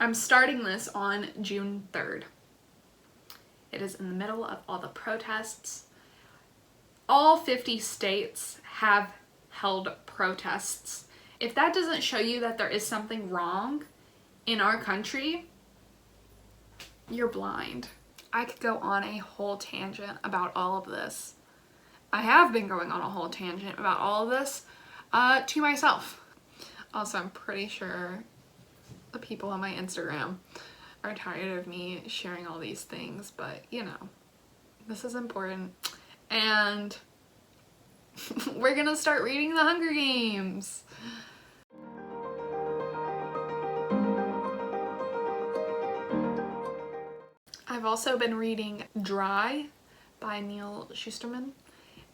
I'm starting this on June 3rd. It is in the middle of all the protests. All 50 states have held protests. If that doesn't show you that there is something wrong in our country, you're blind. I could go on a whole tangent about all of this. I have been going on a whole tangent about all of this to myself. Also, I'm pretty sure the people on my Instagram are tired of me sharing all these things, but you know, this is important. And we're gonna start reading The Hunger Games. I've also been reading Dry by Neil Shusterman,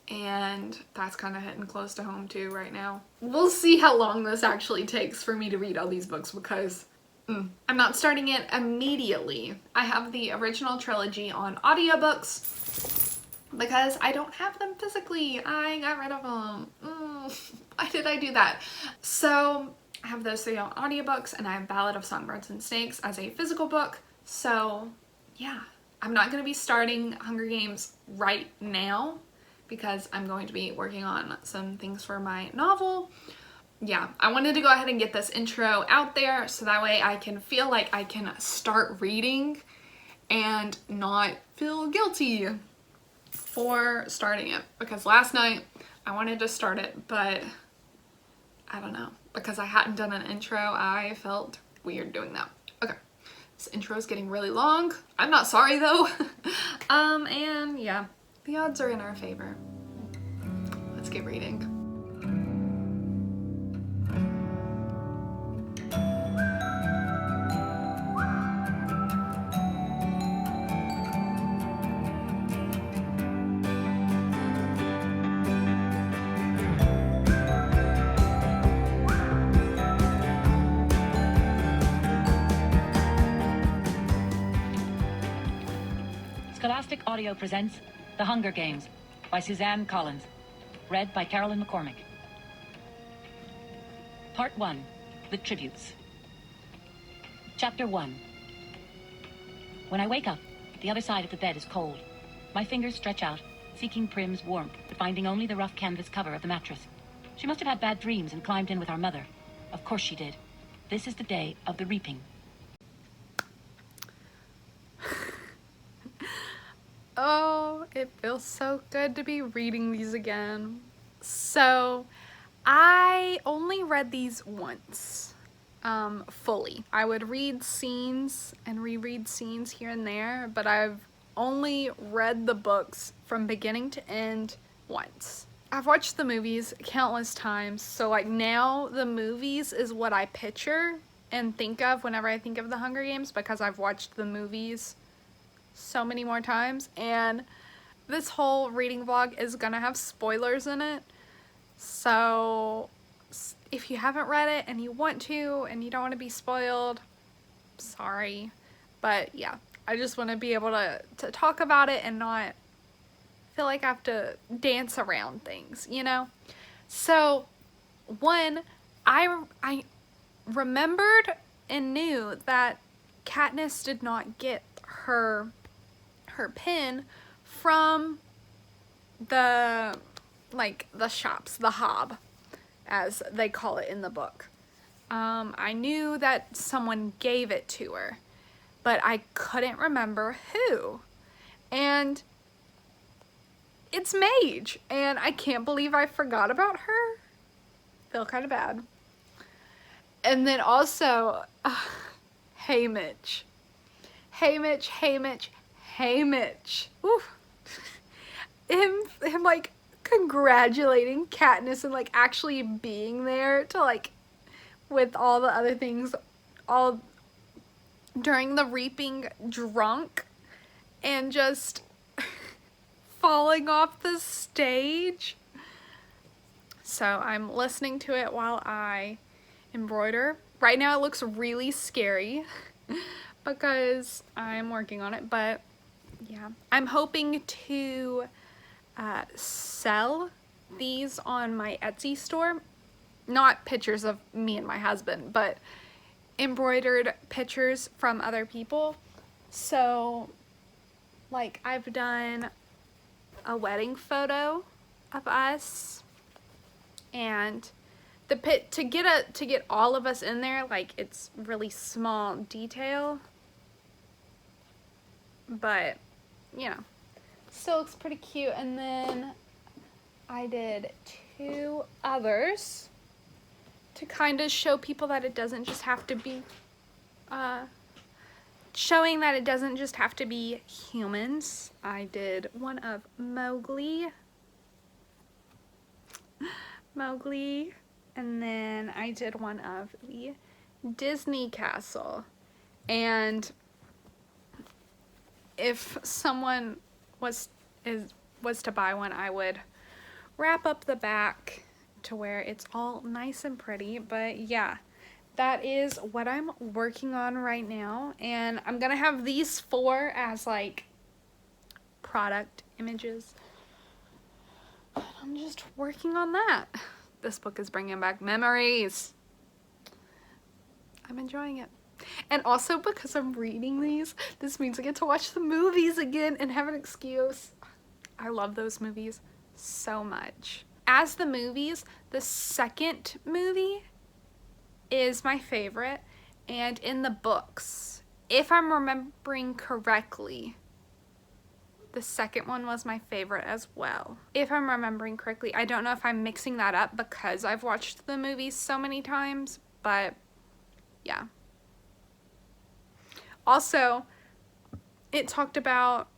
and that's kind of hitting close to home too right now. We'll see how long this actually takes for me to read all these books because I'm not starting it immediately. I have the original trilogy on audiobooks because I don't have them physically. I got rid of them. Why did I do that? So I have those 3 on audiobooks, and I have Ballad of Songbirds and Snakes as a physical book. So yeah, I'm not going to be starting Hunger Games right now because I'm going to be working on some things for my novel. Yeah, I wanted to go ahead and get this intro out there so that way I can feel like I can start reading and not feel guilty for starting it. Because last night I wanted to start it, but I don't know. Because I hadn't done an intro, I felt weird doing that. Okay, this intro is getting really long. I'm not sorry though. And yeah, the odds are in our favor. Let's get reading. Scholastic Audio presents The Hunger Games by Suzanne Collins, read by Carolyn McCormick. Part 1, The Tributes. Chapter 1. When I wake up, the other side of the bed is cold. My fingers stretch out, seeking Prim's warmth, but finding only the rough canvas cover of the mattress. She must have had bad dreams and climbed in with our mother. Of course she did. This is the day of the reaping. Oh, it feels so good to be reading these again. So, I only read these once, fully. I would read scenes and reread scenes here and there, but I've only read the books from beginning to end once. I've watched the movies countless times, so like now the movies is what I picture and think of whenever I think of The Hunger Games because I've watched the movies so many more times, and this whole reading vlog is gonna have spoilers in it, so if you haven't read it and you want to and you don't want to be spoiled, sorry, but yeah, I just want to be able to talk about it and not feel like I have to dance around things, you know? So one, I remembered and knew that Katniss did not get her pin from the shops, the hob, as they call it in the book. I knew that someone gave it to her, but I couldn't remember who. And it's Mage, and I can't believe I forgot about her. Feel kind of bad. And then also, hey Mitch. Hey Mitch, hey Mitch, hey Mitch. Ooh. Him like congratulating Katniss and like actually being there to like with all the other things all during the reaping, drunk and just falling off the stage. So I'm listening to it while I embroider. Right now it looks really scary because I'm working on it, but yeah, I'm hoping to sell these on my Etsy store. Not pictures of me and my husband, but embroidered pictures from other people. So like I've done a wedding photo of us, and the pit to get all of us in there, like it's really small detail, but you know, still looks pretty cute. And then I did 2 others to kind of show people that it doesn't just have to be showing that it doesn't just have to be humans. I did one of Mowgli, and then I did one of the Disney castle. And if someone was to buy one, I would wrap up the back to where it's all nice and pretty. But yeah, that is what I'm working on right now, and I'm gonna have these 4 as like product images. I'm just working on that. This book is bringing back memories. I'm enjoying it. And also because I'm reading these, this means I get to watch the movies again and have an excuse. I love those movies so much. As the movies, the second movie is my favorite, and in the books, if I'm remembering correctly, the second one was my favorite as well. If I'm remembering correctly, I don't know if I'm mixing that up because I've watched the movies so many times, but yeah. Also, it talked about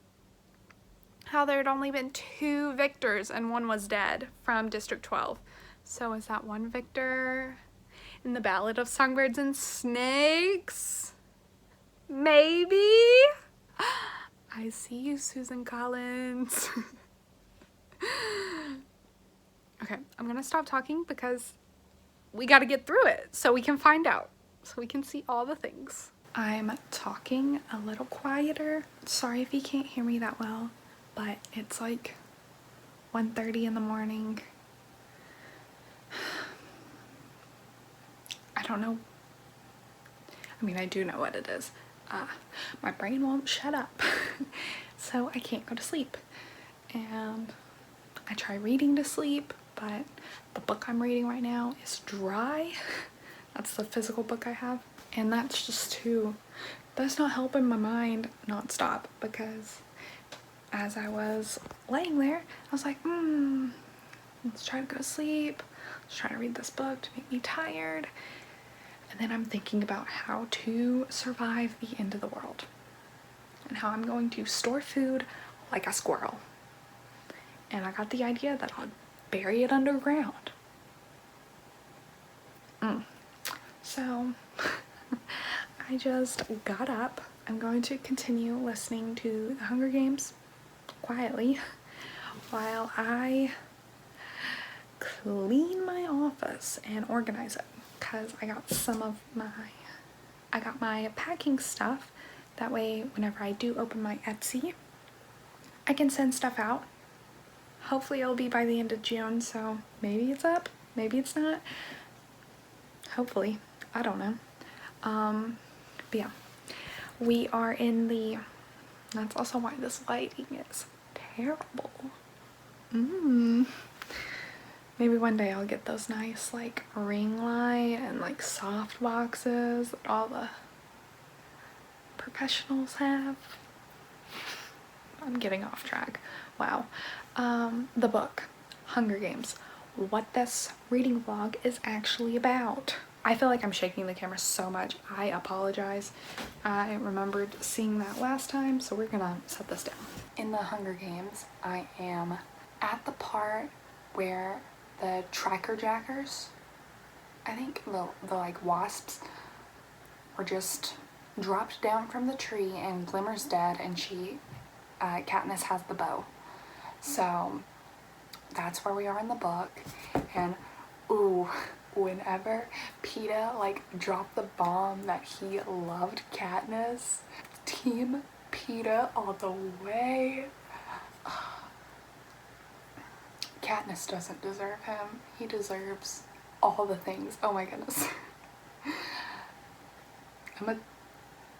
how there had only been 2 victors and 1 was dead from District 12. So is that 1 victor in the Ballad of Songbirds and Snakes? Maybe? I see you, Susan Collins. Okay, I'm gonna stop talking because we gotta get through it so we can find out, so we can see all the things. I'm talking a little quieter. Sorry if you can't hear me that well, but it's like 1:30 in the morning. I don't know. I mean, I do know what it is. My brain won't shut up. So I can't go to sleep. And I try reading to sleep, but the book I'm reading right now is dry. That's the physical book I have. And that's not helping my mind not stop, because as I was laying there, I was like, let's try to go to sleep. Let's try to read this book to make me tired. And then I'm thinking about how to survive the end of the world and how I'm going to store food like a squirrel. And I got the idea that I'll bury it underground. So I just got up. I'm going to continue listening to The Hunger Games quietly while I clean my office and organize it, because I got my packing stuff. That way, whenever I do open my Etsy, I can send stuff out. Hopefully it'll be by the end of June, so maybe it's up, maybe it's not. Hopefully, I don't know. But yeah, we are in the, that's also why this lighting is terrible. Maybe one day I'll get those nice like ring light and like soft boxes that all the professionals have. I'm getting off track. Wow. The book, Hunger Games, what this reading vlog is actually about. I feel like I'm shaking the camera so much. I apologize. I remembered seeing that last time, so we're gonna set this down. In the Hunger Games, I am at the part where the tracker jackers, I think the like wasps, were just dropped down from the tree, and Glimmer's dead, and Katniss has the bow. So that's where we are in the book. And ooh, whenever Peeta like dropped the bomb that he loved Katniss, Team Peeta all the way. Katniss doesn't deserve him. He deserves all the things. Oh my goodness.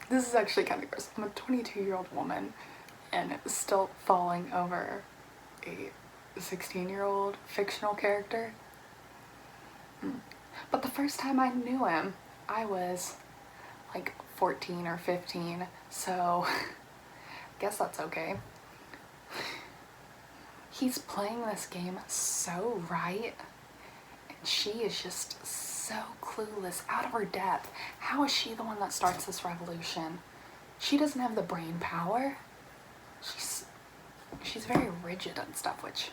this is actually kind of gross. I'm a 22-year-old woman and still falling over a 16-year-old fictional character. But the first time I knew him, I was like 14 or 15, so I guess that's okay. He's playing this game so right, and she is just so clueless, out of her depth. How is she the one that starts this revolution? She doesn't have the brain power. She's very rigid and stuff, which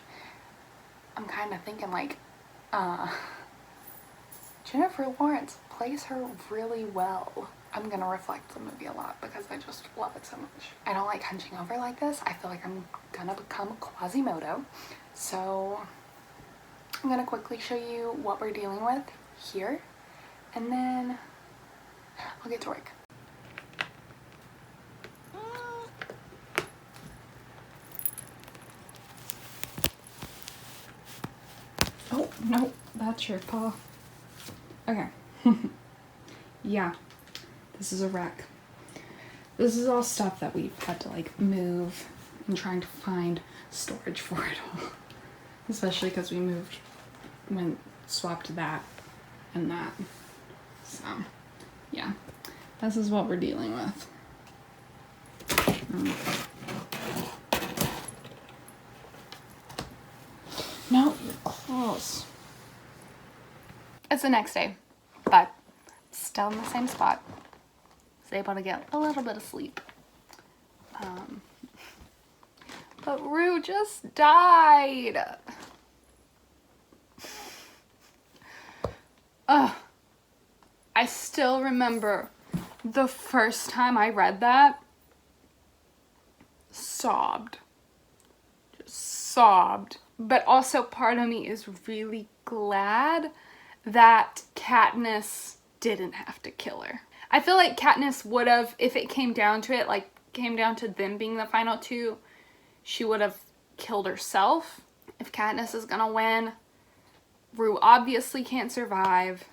I'm kind of thinking like, Jennifer Lawrence plays her really well. I'm gonna reflect the movie a lot because I just love it so much. I don't like hunching over like this. I feel like I'm gonna become Quasimodo. So I'm gonna quickly show you what we're dealing with here, and then I'll get to work. Oh, no, that's your paw. Okay. Yeah, this is a wreck. This is all stuff that we've had to like move and trying to find storage for it all. Especially because we swapped that and that. So, yeah, this is what we're dealing with. No, you're close. It's the next day, but still in the same spot. Was able to get a little bit of sleep. But Rue just died. Ugh. I still remember the first time I read that. Sobbed. Just sobbed. But also part of me is really glad that Katniss didn't have to kill her. I feel like Katniss would have, if it came down to it, like came down to them being the final two, she would have killed herself. If Katniss is gonna win, Rue obviously can't survive.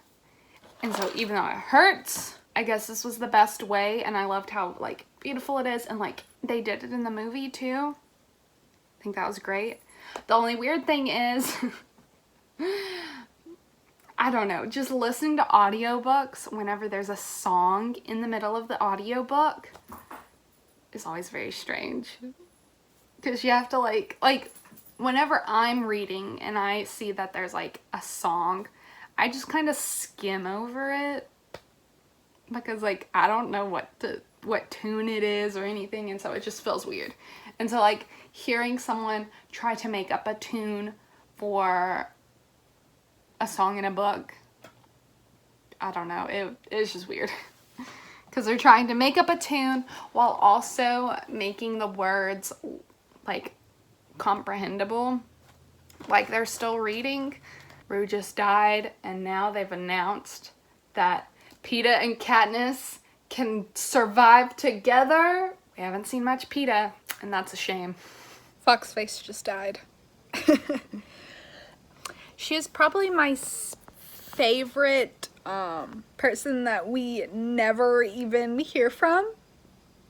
And so even though it hurts, I guess this was the best way, and I loved how like beautiful it is, and like they did it in the movie too. I think that was great. The only weird thing is I don't know, just listening to audiobooks whenever there's a song in the middle of the audiobook is always very strange. Because you have to like whenever I'm reading and I see that there's like a song, I just kind of skim over it because like I don't know what tune it is or anything, and so it just feels weird. And so like hearing someone try to make up a tune for a song in a book, I don't know, it's just weird. Because they're trying to make up a tune while also making the words like comprehensible, like they're still reading. Rue just died, and now they've announced that Peeta and Katniss can survive together. We haven't seen much Peeta, and that's a shame. Foxface just died. She is probably my favorite person that we never even hear from.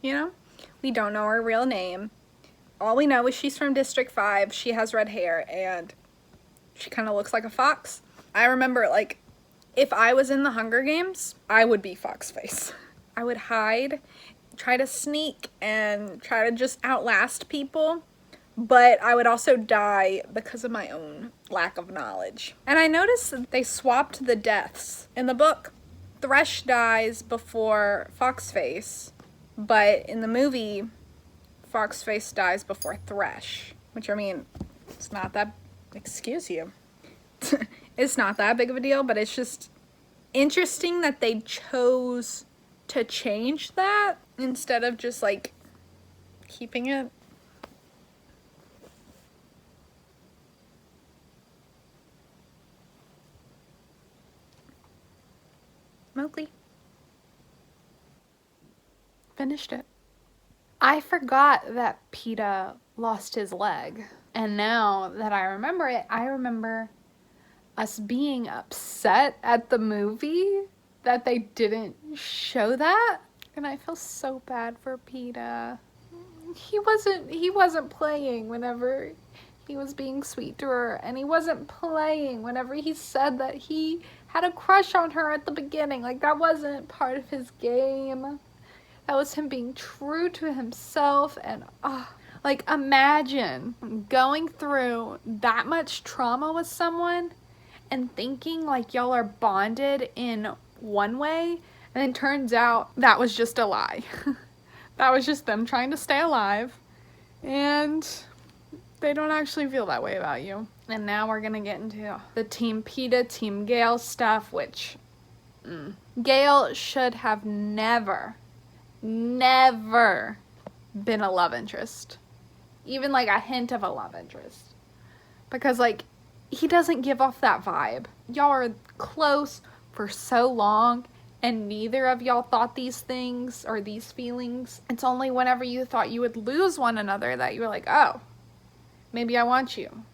You know, we don't know her real name. All we know is she's from District 5. She has red hair and she kind of looks like a fox. I remember, like, if I was in the Hunger Games, I would be Foxface. I would hide, try to sneak, and try to just outlast people. But I would also die because of my own lack of knowledge. And I noticed that they swapped the deaths. In the book, Thresh dies before Foxface, but in the movie, Foxface dies before Thresh. Which, I mean, it's not that, excuse you. It's not that big of a deal, but it's just interesting that they chose to change that instead of just, like, keeping it. Mowgli. Finished it. I forgot that Peeta lost his leg. And now that I remember it, I remember us being upset at the movie that they didn't show that. And I feel so bad for PETA. He wasn't playing whenever he was being sweet to her, and he wasn't playing whenever he said that he had a crush on her at the beginning. Like, that wasn't part of his game. That was him being true to himself. And like, imagine going through that much trauma with someone and thinking like y'all are bonded in one way, and then turns out that was just a lie. That was just them trying to stay alive, and they don't actually feel that way about you. And now we're gonna get into the Team PETA, Team Gale stuff, which Gale should have never been a love interest. Even like a hint of a love interest. Because like, he doesn't give off that vibe. Y'all are close for so long, and neither of y'all thought these things or these feelings. It's only whenever you thought you would lose one another that you were like, oh, maybe I want you.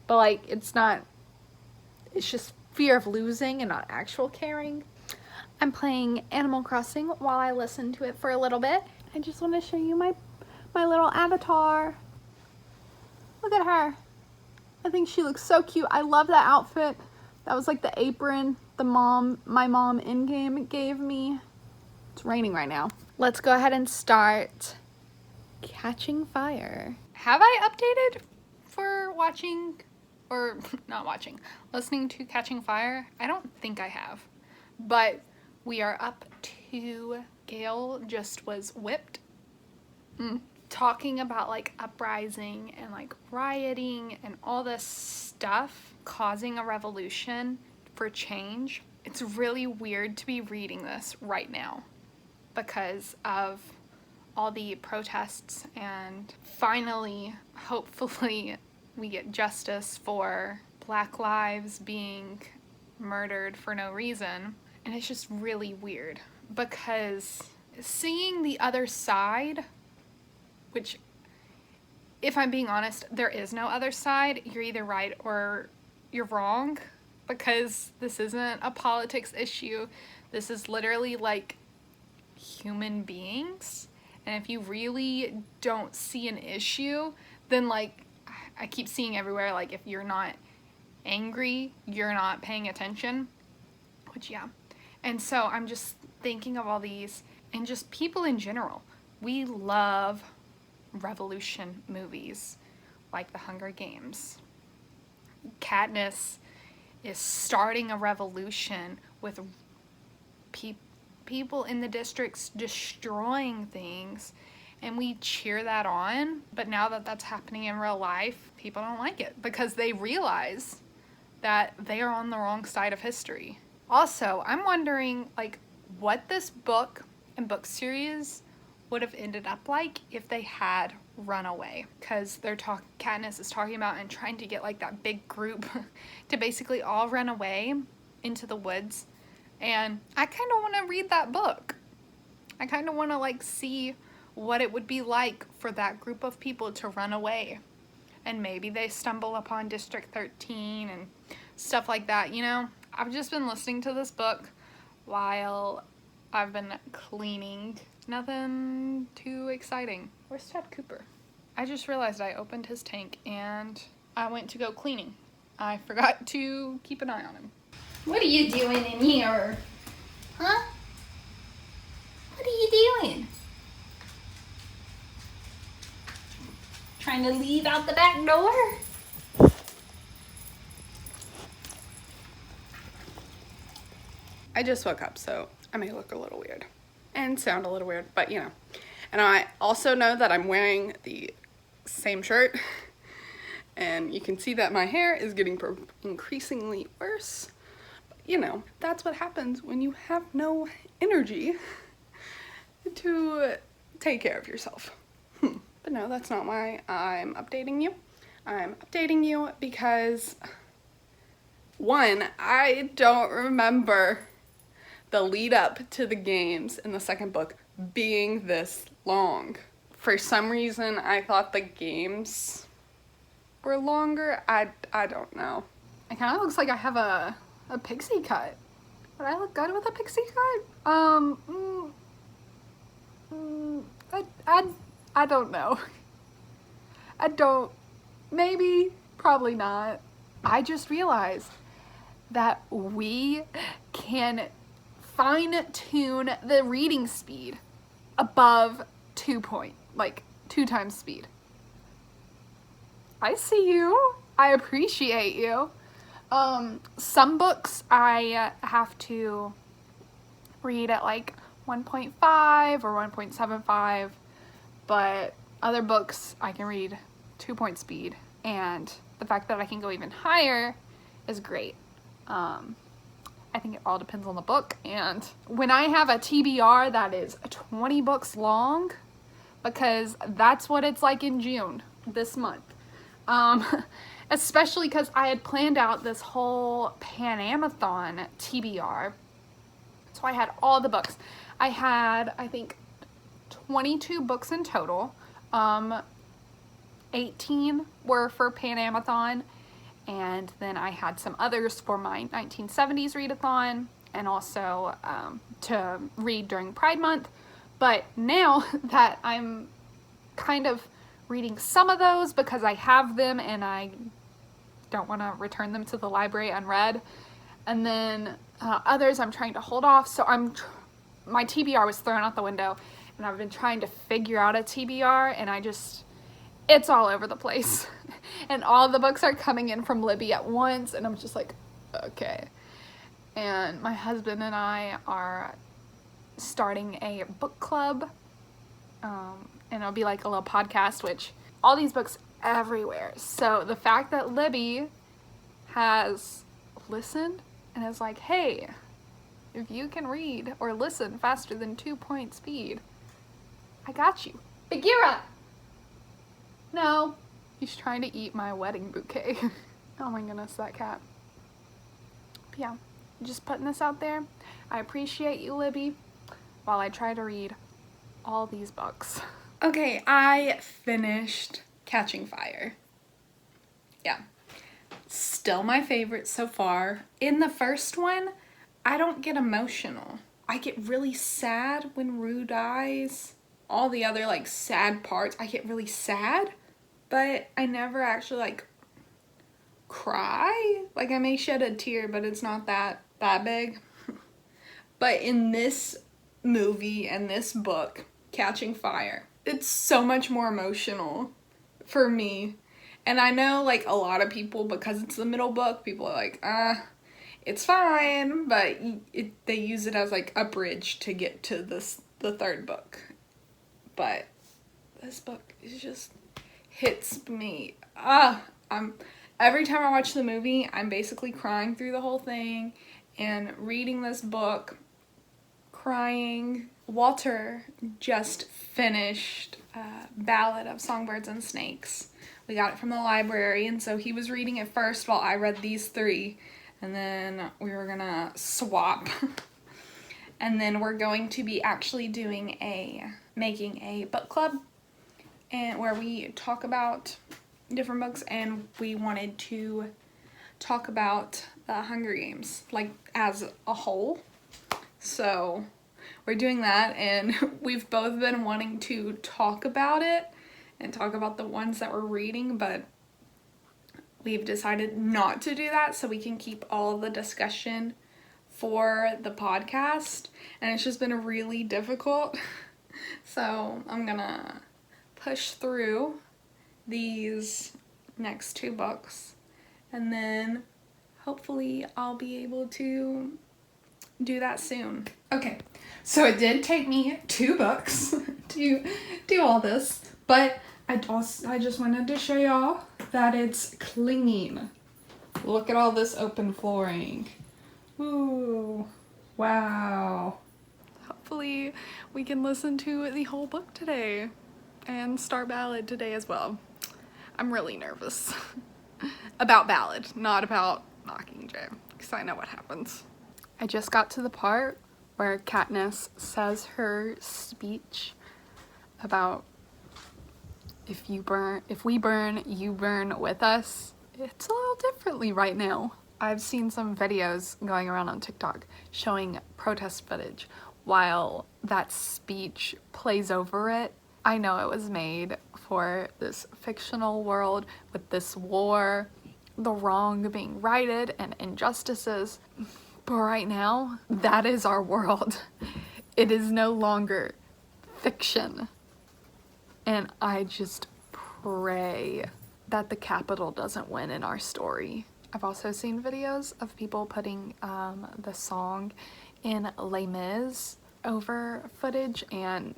But like, it's just fear of losing and not actual caring. I'm playing Animal Crossing while I listen to it for a little bit. I just want to show you my little avatar. Look at her. I think she looks so cute. I love that outfit. That was like the apron my mom in-game gave me. It's raining right now. Let's go ahead and start Catching Fire. Have I updated for watching, or not watching, listening to Catching Fire? I don't think I have. But we are up to Gale just was whipped. Talking about like uprising and like rioting and all this stuff, causing a revolution for change. It's really weird to be reading this right now because of all the protests, and finally, hopefully, we get justice for Black lives being murdered for no reason. And it's just really weird because seeing the other side, which, if I'm being honest, there is no other side. You're either right or you're wrong, because this isn't a politics issue. This is literally like human beings. And if you really don't see an issue, then like, I keep seeing everywhere, like, if you're not angry, you're not paying attention, which, yeah. And so I'm just thinking of all these, and just people in general. We love revolution movies like The Hunger Games. Katniss is starting a revolution with people in the districts destroying things, and we cheer that on. But now that that's happening in real life, people don't like it because they realize that they are on the wrong side of history. Also, I'm wondering like what this book and book series would have ended up like if they had run away, because Katniss is talking about and trying to get like that big group to basically all run away into the woods. And I kind of want to read that book. I kind of want to like see what it would be like for that group of people to run away, and maybe they stumble upon District 13 and stuff like that, you know. I've just been listening to this book while I've been cleaning. Nothing too exciting. Where's Chad Cooper? I just realized I opened his tank and I went to go cleaning. I forgot to keep an eye on him. What are you doing in here? Huh? What are you doing? Trying to leave out the back door? I just woke up, so I may look a little weird and sound a little weird, but you know. And I also know that I'm wearing the same shirt, and you can see that my hair is getting increasingly worse. But, you know, that's what happens when you have no energy to take care of yourself. But no, that's not why I'm updating you. I'm updating you because, one, I don't remember the lead up to the games in the second book being this long. For some reason, I thought the games were longer. I don't know. It kind of looks like I have a pixie cut. Would I look good with a pixie cut? I don't know. I don't, maybe, probably not. I just realized that we can fine tune the reading speed above 2 times speed. I see you. I appreciate you. Some books I have to read at like 1.5 or 1.75, but other books I can read 2-point speed, and the fact that I can go even higher is great. I think it all depends on the book, and when I have a TBR that is 20 books long, because that's what it's like in June this month, especially because I had planned out this whole Pan-Amathon TBR, so I had all the books. I had, I think, 22 books in total. 18 were for Pan-Amathon, and then I had some others for my 1970s readathon, and also to read during Pride Month. But now that I'm kind of reading some of those because I have them and I don't want to return them to the library unread, and then others I'm trying to hold off, so my TBR was thrown out the window, and I've been trying to figure out a TBR, and it's all over the place. And all the books are coming in from Libby at once, and I'm just like, okay. And my husband and I are starting a book club, and it'll be like a little podcast, which all these books everywhere. So the fact that Libby has listened and is like, hey, if you can read or listen faster than 2-point speed, I got you. Bagheera! No, he's trying to eat my wedding bouquet. Oh my goodness, that cat. But yeah, just putting this out there. I appreciate you, Libby, while I try to read all these books. Okay, I finished Catching Fire. Yeah. Still my favorite so far. In the first one, I don't get emotional. I get really sad when Rue dies. All the other like sad parts, I get really sad, but I never actually like cry. Like I may shed a tear, but it's not that big. But in this movie and this book, Catching Fire, it's so much more emotional for me. And I know like a lot of people, because it's the middle book, people are like, it's fine, but they use it as like a bridge to get to the third book. But this book is just hits me. Every time I watch the movie, I'm basically crying through the whole thing, and reading this book, crying. Walter just finished Ballad of Songbirds and Snakes. We got it from the library, and so he was reading it first while I read these 3, and then we were gonna swap. And then we're going to be actually making a book club, and where we talk about different books, and we wanted to talk about the Hunger Games like as a whole. So we're doing that, and we've both been wanting to talk about it and talk about the ones that we're reading, but we've decided not to do that so we can keep all the discussion for the podcast, and it's just been really difficult. So I'm gonna push through these next 2 books, and then hopefully I'll be able to do that soon. Okay, so it did take me 2 books to do all this, but I just wanted to show y'all that it's clean. Look at all this open flooring. Ooh, wow. Hopefully we can listen to the whole book today and start Ballad today as well. I'm really nervous about Ballad, not about Mockingjay, because I know what happens. I just got to the part where Katniss says her speech about if we burn, you burn with us. It's a little differently right now. I've seen some videos going around on TikTok showing protest footage while that speech plays over it. I know it was made for this fictional world with this war, the wrong being righted, and injustices. But right now, that is our world. It is no longer fiction. And I just pray that the Capitol doesn't win in our story. I've also seen videos of people putting the song in Les Mis over footage, and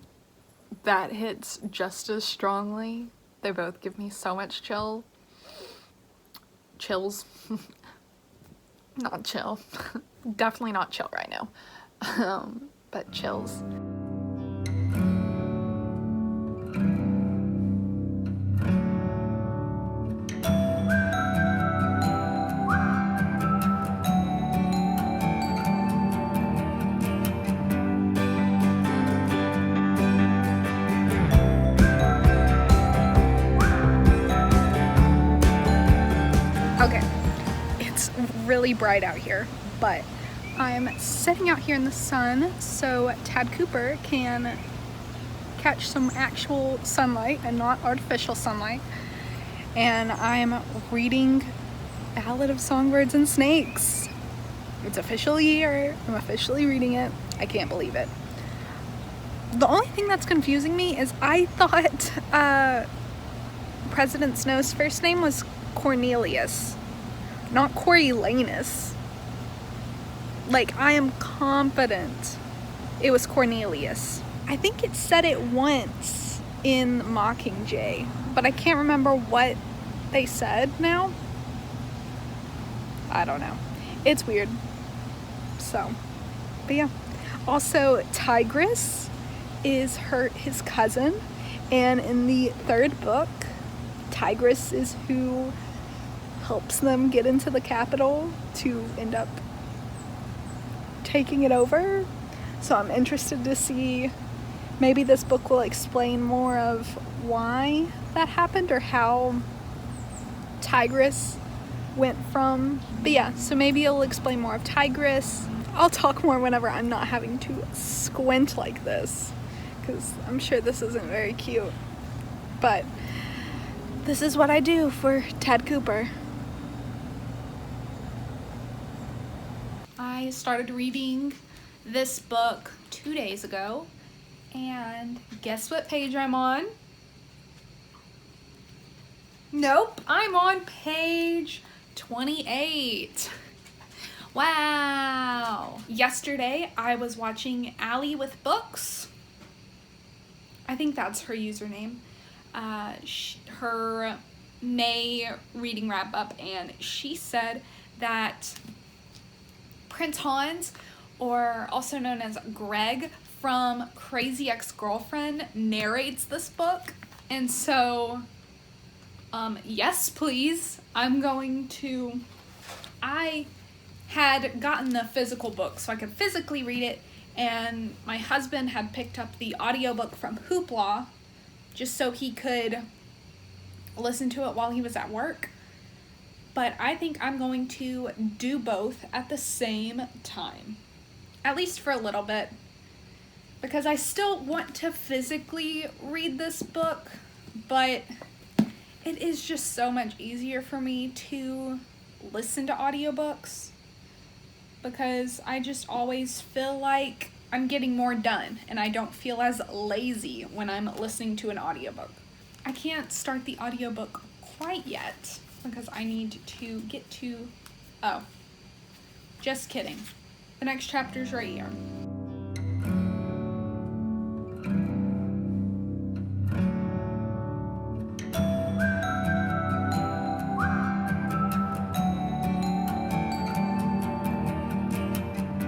that hits just as strongly. They both give me so much chills. Not chill. Definitely not chill right now. But chills. Okay, it's really bright out here, but I'm sitting out here in the sun so Tad Cooper can catch some actual sunlight and not artificial sunlight. And I'm reading Ballad of Songbirds and Snakes. It's officially here. I'm officially reading it. I can't believe it. The only thing that's confusing me is I thought President Snow's first name was Cornelius, not Coriolanus. Like, I am confident it was Cornelius. I think it said it once in Mockingjay, but I can't remember what they said now. I don't know. It's weird. So, but yeah. Also, Tigress is his cousin, and in the third book, Tigress is who helps them get into the Capitol to end up taking it over. So I'm interested to see, maybe this book will explain more of why that happened or how Tigress went from, but yeah, so maybe it'll explain more of Tigress. I'll talk more whenever I'm not having to squint like this, because I'm sure this isn't very cute, but this is what I do for Tad Cooper. I started reading this book 2 days ago, and guess what page I'm on? Nope, I'm on page 28. Wow. Yesterday I was watching Allie with Books. I think that's her username. Her May reading wrap up, and she said that Prince Hans, or also known as Greg from Crazy Ex-Girlfriend, narrates this book. And so, yes, please. I had gotten the physical book so I could physically read it, and my husband had picked up the audiobook from Hoopla just so he could listen to it while he was at work. But I think I'm going to do both at the same time, at least for a little bit, because I still want to physically read this book, but it is just so much easier for me to listen to audiobooks, because I just always feel like I'm getting more done and I don't feel as lazy when I'm listening to an audiobook. I can't start the audiobook quite yet because I need to get to, oh, just kidding. The next chapter's right here.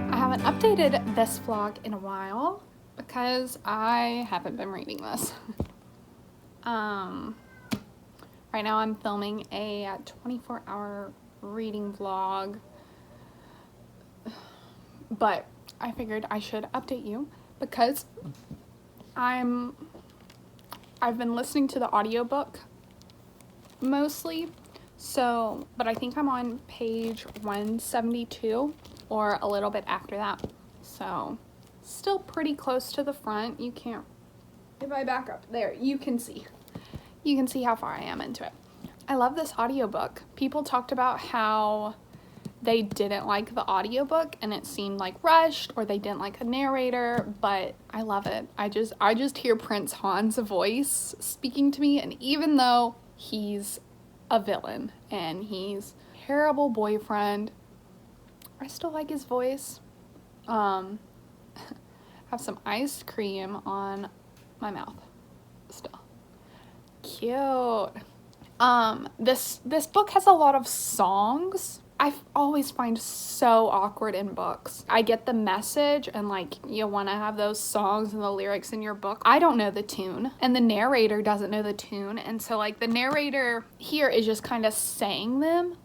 I haven't updated this vlog in a while because I haven't been reading this. Right now I'm filming a 24-hour reading vlog, but I figured I should update you because I've been listening to the audiobook mostly, So, but I think I'm on page 172 or a little bit after that. So, still pretty close to the front. You can't, if I back up there, you can see. You can see how far I am into it. I love this audiobook. People talked about how they didn't like the audiobook and it seemed like rushed, or they didn't like the narrator, but I love it. I just hear Prince Han's voice speaking to me, and even though he's a villain and he's a terrible boyfriend, I still like his voice. Have some ice cream on my mouth still. Cute. This book has a lot of songs. I always find so awkward in books. I get the message and like you want to have those songs and the lyrics in your book. I don't know the tune and the narrator doesn't know the tune, and so like the narrator here is just kind of saying them,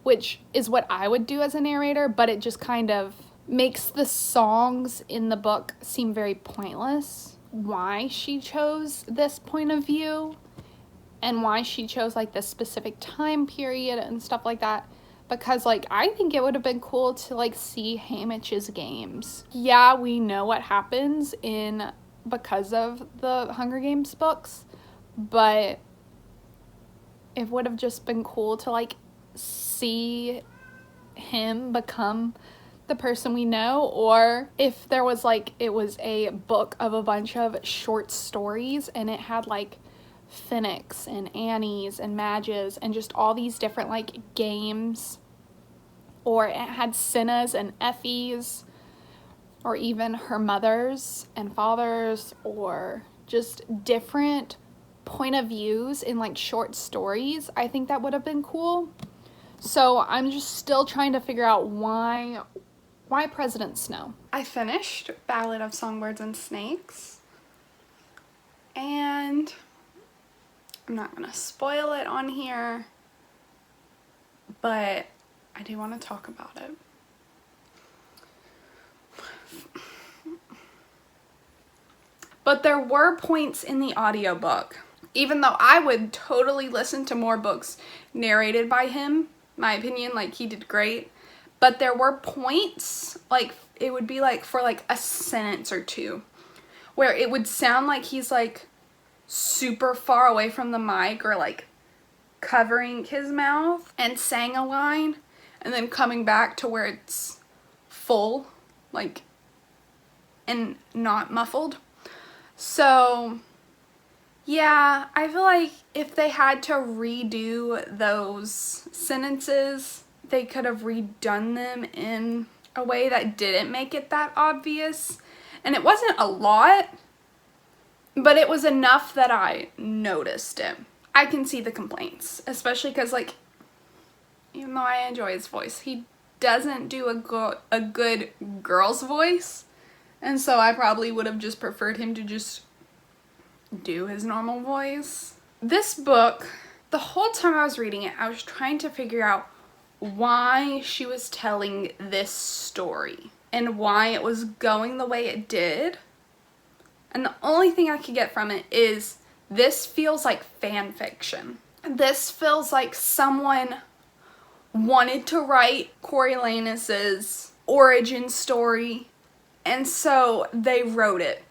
which is what I would do as a narrator, but it just kind of makes the songs in the book seem very pointless. Why she chose this point of view and why she chose like this specific time period and stuff like that, because like I think it would have been cool to like see Hamish's games. Yeah, we know what happens in because of the Hunger Games books, but it would have just been cool to like see him become the person we know, or if there was like, it was a book of a bunch of short stories and it had like Phoenix and Annie's and Madge's and just all these different like games, or it had Cinna's and Effie's, or even her mother's and father's, or just different point of views in like short stories. I think that would have been cool. So I'm just still trying to figure out why President Snow. I finished Ballad of Songbirds and Snakes, and I'm not gonna spoil it on here, but I do want to talk about it. But there were points in the audiobook, even though I would totally listen to more books narrated by him, my opinion, like he did great, but there were points, like it would be like for like a sentence or two, where it would sound like he's like super far away from the mic, or like covering his mouth and saying a line and then coming back to where it's full, like, and not muffled. So yeah, I feel like if they had to redo those sentences, they could have redone them in a way that didn't make it that obvious. And it wasn't a lot, but it was enough that I noticed it. I can see the complaints, especially because, like, even though I enjoy his voice, he doesn't do a good girl's voice. And so I probably would have just preferred him to just do his normal voice. This book, the whole time I was reading it, I was trying to figure out why she was telling this story and why it was going the way it did. And the only thing I could get from it is this feels like fan fiction. This feels like someone wanted to write Coriolanus's origin story, and so they wrote it.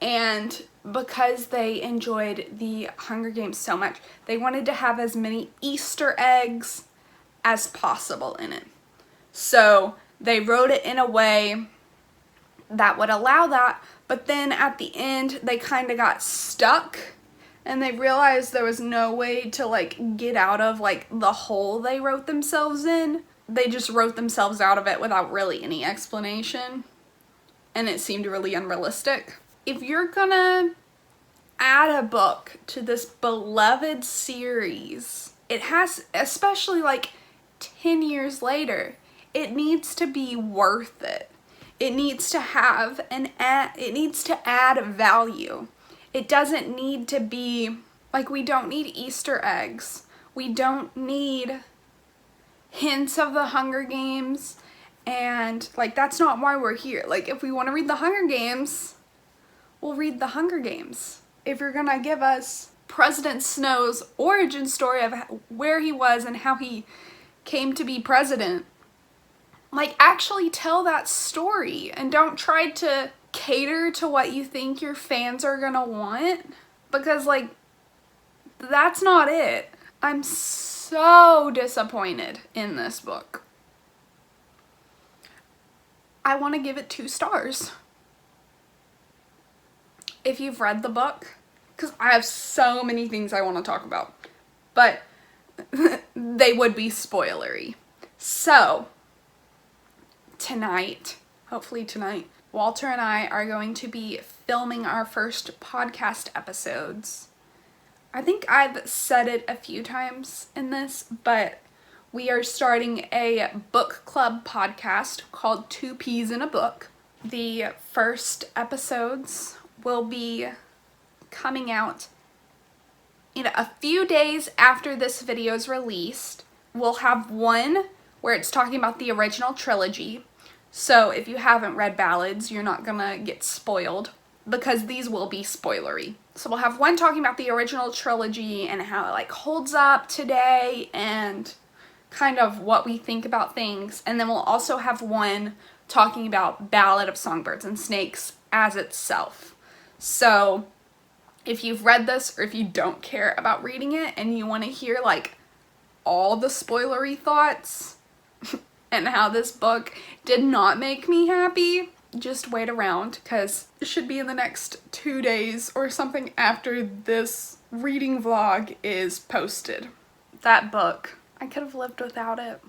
And because they enjoyed the Hunger Games so much, they wanted to have as many Easter eggs as possible in it. So they wrote it in a way that would allow that, but then at the end they kind of got stuck and they realized there was no way to like get out of like the hole they wrote themselves in. They just wrote themselves out of it without really any explanation, and it seemed really unrealistic. If you're gonna add a book to this beloved series, it has, especially like 10 years later, it needs to be worth it. It needs to have it needs to add value. It doesn't need to be, like, we don't need Easter eggs. We don't need hints of the Hunger Games, and like that's not why we're here. Like, if we want to read the Hunger Games, we'll read the Hunger Games. If you're gonna give us President Snow's origin story of where he was and how he came to be president. Like, actually tell that story and don't try to cater to what you think your fans are gonna want, because, like, that's not it. I'm so disappointed in this book. I want to give it 2 stars. If you've read the book, because I have so many things I want to talk about, but they would be spoilery. So, hopefully tonight, Walter and I are going to be filming our first podcast episodes. I think I've said it a few times in this, but we are starting a book club podcast called 2 Peas in a Book. The first episodes will be coming out in a few days after this video is released. We'll have one where it's talking about the original trilogy. So if you haven't read Ballads, you're not gonna get spoiled, because these will be spoilery. So we'll have one talking about the original trilogy and how it like holds up today and kind of what we think about things. And then we'll also have one talking about Ballad of Songbirds and Snakes as itself. So if you've read this, or if you don't care about reading it and you want to hear like all the spoilery thoughts and how this book did not make me happy, just wait around, because it should be in the next 2 days or something after this reading vlog is posted. That book, I could have lived without it.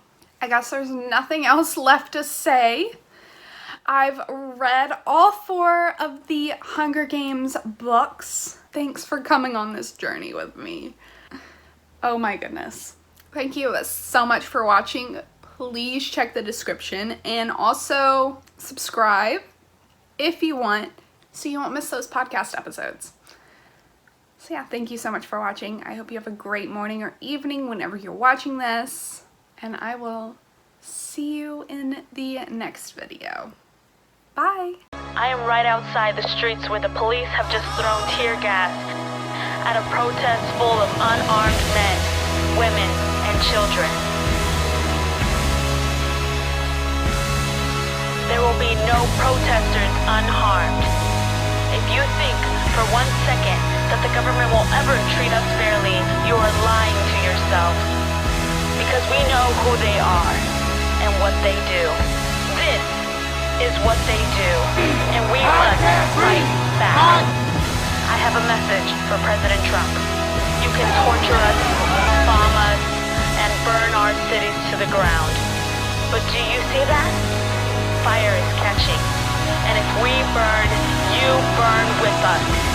I guess there's nothing else left to say. I've read all 4 of the Hunger Games books. Thanks for coming on this journey with me. Oh my goodness. Thank you so much for watching. Please check the description and also subscribe if you want, so you won't miss those podcast episodes. So yeah, thank you so much for watching. I hope you have a great morning or evening whenever you're watching this, and I will see you in the next video. Bye! I am right outside the streets where the police have just thrown tear gas at a protest full of unarmed men, women, and children. There will be no protesters unharmed. If you think for 1 second that the government will ever treat us fairly, you are lying to yourselves. Because we know who they are and what they do. This is what they do, and we must fight back. I have a message for President Trump. You can torture us, bomb us, and burn our cities to the ground. But do you see that? Fire is catching. And if we burn, you burn with us.